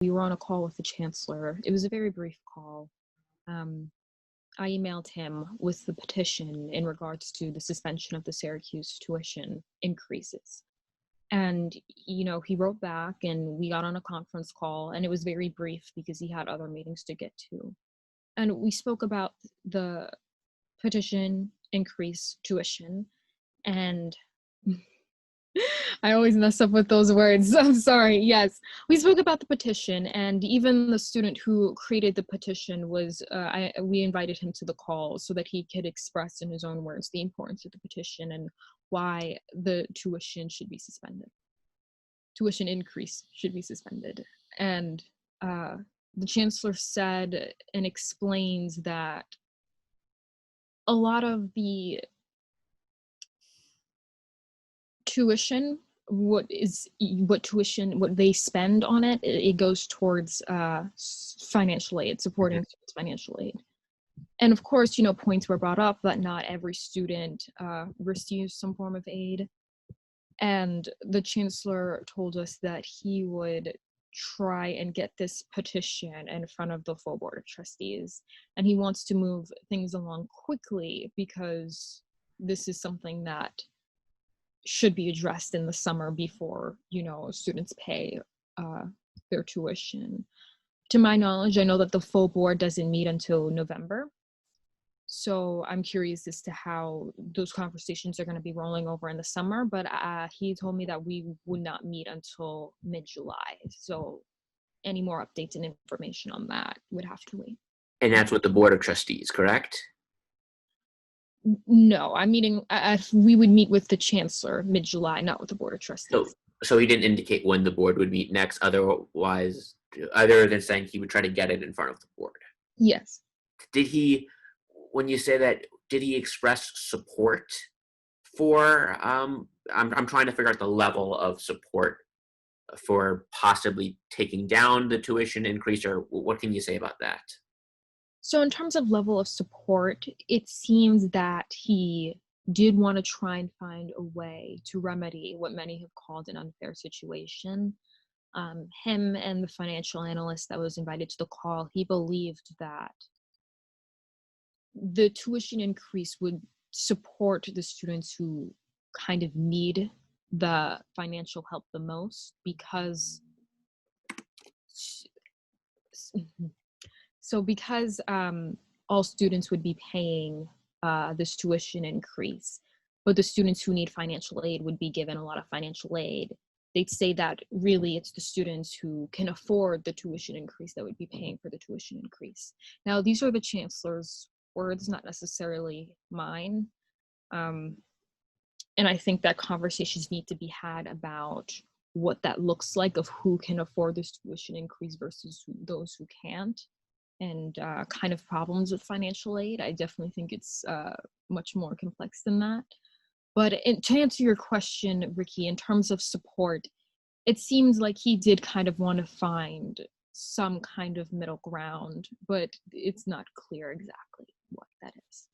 We were on a call with the Chancellor. It was a very brief call. I emailed him with the petition in regards to the suspension of the Syracuse tuition increases. And, he wrote back and we got on a conference call, and it was very brief because he had other meetings to get to. And we spoke about the petition increase tuition, and I always mess up with those words. I'm sorry. Yes, we spoke about the petition, and even the student who created the petition was, we invited him to the call so that he could express in his own words the importance of the petition and why the tuition should be suspended. Tuition increase should be suspended. And the Chancellor said and explains that a lot of the tuition, what they spend on it, it goes towards financial aid, supporting students' financial aid. And of course, points were brought up that not every student receives some form of aid. And the Chancellor told us that he would try and get this petition in front of the full Board of Trustees. And he wants to move things along quickly because this is something that should be addressed in the summer before, students pay their tuition. To my knowledge, I know that the full board doesn't meet until November. So I'm curious as to how those conversations are going to be rolling over in the summer, but he told me that we would not meet until mid-July. So any more updates and information on that would have to wait. And that's with the Board of Trustees, correct? No, I'm meeting, we would meet with the Chancellor mid-July, not with the Board of Trustees. So he didn't indicate when the board would meet next, other than saying he would try to get it in front of the board. Yes. Did he, when you say that, did he express support for, I'm trying to figure out the level of support for possibly taking down the tuition increase, or what can you say about that? So in terms of level of support, it seems that he did want to try and find a way to remedy what many have called an unfair situation. Him and the financial analyst that was invited to the call, he believed that the tuition increase would support the students who kind of need the financial help the most, because all students would be paying this tuition increase, but the students who need financial aid would be given a lot of financial aid. They'd say that really it's the students who can afford the tuition increase that would be paying for the tuition increase. Now, these are the Chancellor's words, not necessarily mine. And I think that conversations need to be had about what that looks like, of who can afford this tuition increase versus those who can't, and kind of problems with financial aid. I definitely think it's much more complex than that. But to answer your question, Ricky, in terms of support, it seems like he did kind of want to find some kind of middle ground, but it's not clear exactly what that is.